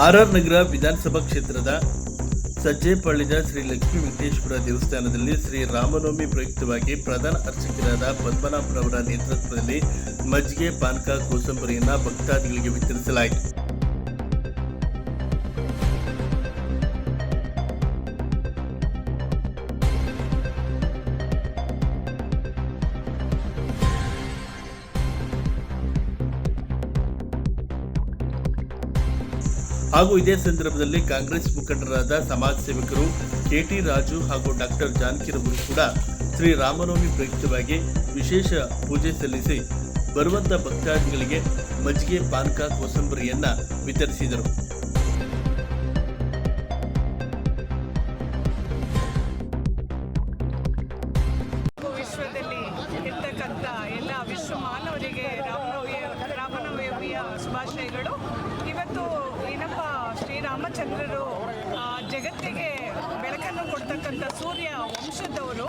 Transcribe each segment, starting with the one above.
R ನಗರ ವಿಧಾನಸಭಾ ಕ್ಷೇತ್ರದ ಸಜ್ಜೆಪಾಳ್ಯದ ಶ್ರೀ ಲಕ್ಷ್ಮೀ ವೆಂಕಟೇಶ್ವರ ದೇವಸ್ಥಾನದಲ್ಲಿ ಶ್ರೀ ರಾಮನವಮಿ ಪ್ರಯುಕ್ತವಾಗಿ ಪ್ರಧಾನ ಅರ್ಚಕರಾದ ಪದ್ಮನಾಭರವರ ನೇತೃತ್ವದಲ್ಲಿ ಮಜ್ಜಿಗೆ, ಪಾನಕ, ಕೋಸಂಬರಿಯನ್ನು ಭಕ್ತಾದಿಗಳಿಗೆ ವಿತರಿಸಲಾಯಿತು. ಹಾಗೂ ಇದೇ ಸಂದರ್ಭದಲ್ಲಿ ಕಾಂಗ್ರೆಸ್ ಮುಖಂಡರಾದ ಸಮಾಜ ಸೇವಕರು ಕೆ.ಟಿ. ರಾಜು ಹಾಗೂ ಡಾಕ್ಟರ್ ಜಾನಕಿರವರು ಕೂಡ ಶ್ರೀ ರಾಮನವಮಿ ಪ್ರಯುಕ್ತವಾಗಿ ವಿಶೇಷ ಪೂಜೆ ಸಲ್ಲಿಸಿ ಬರುವಂತ ಭಕ್ತಾದಿಗಳಿಗೆ ಮಜ್ಜಿಗೆ, ಪಾನಕ, ಕೋಸಂಬರಿಯನ್ನ ವಿತರಿಸಿದರು. ವಿಶ್ವದಲ್ಲಿ ಇರ್ತಕ್ಕಂಥ ಎಲ್ಲ ವಿಶ್ವ ಮಾನವರಿಗೆ ರಾಮನವಮಿಯ ಶುಭಾಶಯಗಳು. ಇವತ್ತು ಏನಪ್ಪ, ಶ್ರೀರಾಮಚಂದ್ರರು ಜಗತ್ತಿಗೆ ಬೆಳಕನ್ನು ಕೊಡ್ತಕ್ಕಂಥ ಸೂರ್ಯ ವಂಶದವರು.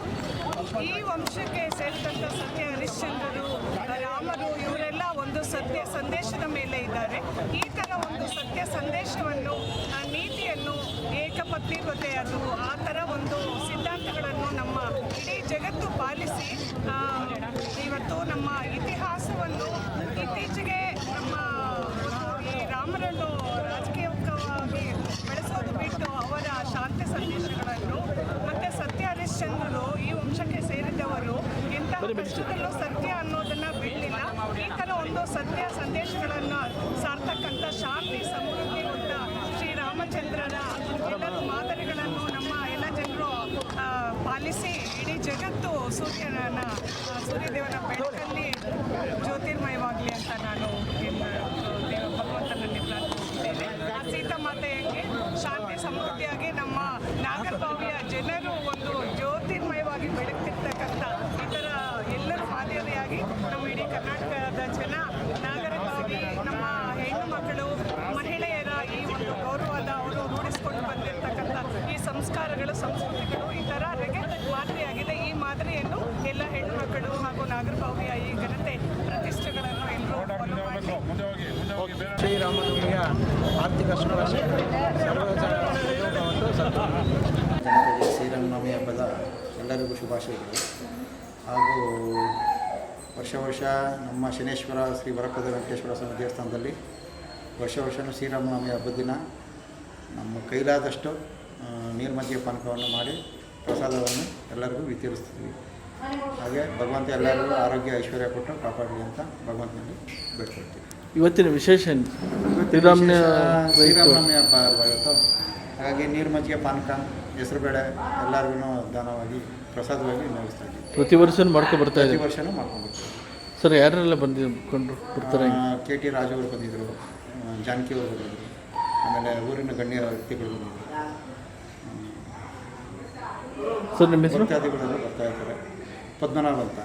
ಈ ವಂಶಕ್ಕೆ ಸೇರಿದಂಥ ಸತ್ಯ ಹರಿಶ್ಚಂದ್ರರು, ರಾಮರು, ಇವರೆಲ್ಲ ಒಂದು ಸತ್ಯ ಸಂದೇಶದ ಮೇಲೆ ಇದ್ದಾರೆ. ಈ ಥರ ಒಂದು ಸತ್ಯ ಸಂದೇಶವನ್ನು, ನೀತಿಯನ್ನು, ಏಕಪತ್ನಿವತೆ, ಅದು ಆ ಥರ ಒಂದು ಸಿದ್ಧಾಂತಗಳನ್ನು ನಮ್ಮ ಇಡೀ ಜಗತ್ತು ಪಾಲಿಸಿ ಇವತ್ತು ನಮ್ಮ ಇತಿಹಾಸವನ್ನು ಇತ್ತೀಚೆಗೆ ನಮ್ಮ ಈ ರಾಮರನ್ನು ರಾಜಕೀಯವಾಗಿ ಬೆಳೆಸೋದು ಬಿಟ್ಟು ಅವರ ಶಾಂತಿ ಸಂದೇಶಗಳನ್ನು ಮತ್ತು ಸತ್ಯ ಹರಿಶ್ಚಂದ್ರರು ಈ ವಂಶಕ್ಕೆ ಸೇರಿದವರು ಇಂತಹ ಕಷ್ಟದಲ್ಲೂ ಸತ್ಯ ಅನ್ನೋದನ್ನು ಬಿಡಲಿಲ್ಲ. ಈ ಥರ ಒಂದು ಸತ್ಯ ಸಂದೇಶಗಳನ್ನು ಸಾರ್ತಕ್ಕಂಥ ಶಾಂತಿ ಸಮೃದ್ಧಿ ಉಂಟ ಶ್ರೀರಾಮಚಂದ್ರರ ಎಲ್ಲರೂ ಮಾದರಿಗಳನ್ನು ನಮ್ಮ ಎಲ್ಲ ಜನರು ಪಾಲಿಸಿ ಇಡೀ ಜಗತ್ತು ಸೂರ್ಯದೇವನ ಬೆಳಕಲ್ಲಿ ಜ್ಯೋತಿರ್ಮಯವಾಗಲಿ ಅಂತ ನಾನು ಭಗವಂತನಲ್ಲಿ ಪ್ರಾರ್ಥಿಸುತ್ತೇನೆ. ಆ ಸೀತಾಮಾತೆಗೆ ಶಾಂತಿ ಸಮೃದ್ಧಿಯಾಗಿ ನಮ್ಮ ನಾಗರಬಾವಿಯ ಜನರು ಒಂದು ಜ್ಯೋತಿರ್ಮಯವಾಗಿ ಬೆಳಗ್ತಿರ್ತಕ್ಕಂಥ ಈ ಥರ ಎಲ್ಲರೂ ಮಾದರಿಯಾಗಿ ನಮ್ಮ ಇಡೀ ಕರ್ನಾಟಕದ ಜನ ನಾಗರಬಾವಿ, ನಮ್ಮ ಹೆಣ್ಣು ಮಕ್ಕಳು, ಮಹಿಳೆಯರ ಈ ಒಂದು ಗೌರವದ ಅವರು ರೂಢಿಸಿಕೊಂಡು ಬಂದಿರತಕ್ಕಂಥ ಈ ಸಂಸ್ಕಾರಗಳು, ಸಂಸ್ಕೃತಿಗಳು ಈ ಥರ ಮಾದರಿಯಾಗಿದೆ. ಈ ಮಾದರಿಯನ್ನು ಎಲ್ಲ ಹೆಣ್ಣು ಮಕ್ಕಳು ಹಾಗೂ ನಾಗರಬಾವಿಯ ಈ ಘನತೆ ಪ್ರತಿಷ್ಠೆಗಳನ್ನು ಎಲ್ಲರೂ ಶ್ರೀರಾಮನವಮಿಯ ಆರ್ಥಿಕ ಶುಭಾಶಯಗಳು. ಜನತೆಗೆ ಶ್ರೀರಾಮನವಮಿ ಹಬ್ಬದ ಎಲ್ಲರಿಗೂ ಶುಭಾಶಯಗಳು. ಹಾಗೂ ವರ್ಷ ನಮ್ಮ ಶನೇಶ್ವರ ಶ್ರೀ ವರಪ್ರದ ವೆಂಕಟೇಶ್ವರ ಸ್ವಾಮಿ ದೇವಸ್ಥಾನದಲ್ಲಿ ವರ್ಷವೂ ಶ್ರೀರಾಮನವಮಿ ಹಬ್ಬದ ದಿನ ನಮ್ಮ ಕೈಲಾದಷ್ಟು ನೀರು, ಮಜ್ಜಿಗೆ, ಪಾನಕವನ್ನು ಮಾಡಿ ಪ್ರಸಾದವನ್ನು ಎಲ್ಲರಿಗೂ ವಿತರಿಸ್ತೀವಿ. ಹಾಗೆ ಭಗವಂತ ಎಲ್ಲರಿಗೂ ಆರೋಗ್ಯ, ಐಶ್ವರ್ಯ ಕೊಟ್ಟು ಕಾಪಾಡಲಿ ಅಂತ ಭಗವಂತನಲ್ಲಿ ಬೇಡ್ಕೊಳ್ತೀವಿ. ಇವತ್ತಿನ ವಿಶೇಷ ಶ್ರೀರಾಮನವಮಿ ಹಬ್ಬ ಇವತ್ತು. ಹಾಗಾಗಿ ನೀರು, ಮಜ್ಜಿಗೆ, ಪಾನಕ, ಹೆಸರುಬೇಳೆ ಎಲ್ಲರಿಗೂ ದಾನವಾಗಿ ಪ್ರಸಾದವಾಗಿ ನಡೆಸ್ತಾ ಇದ್ದೀವಿ. ಪ್ರತಿ ವರ್ಷ ಬರ್ತಾ ಪ್ರತಿ ವರ್ಷವೂ ಮಾಡ್ಕೊಂಡ್ಬರ್ತೀವಿ. ಸರ್, ಯಾರೆಲ್ಲ ಬರ್ತಾರೆ? ಕೆ.ಟಿ. ರಾಜು ಅವರು ಬಂದಿದ್ದರು, ಜಾನಕಿ ಅವರು ಬಂದಿದ್ದರು, ಆಮೇಲೆ ಊರಿನ ಗಣ್ಯ ವ್ಯಕ್ತಿಗಳು ಬಂದಿದ್ದರು, ಸರ್ ನಿಮ್ಮ ಹೆಸರು? ಇತ್ಯಾದಿಗಳೆಲ್ಲ ಬರ್ತಾ ಇರ್ತಾರೆ. ಪದ್ಮನಾಭ ಅಂತ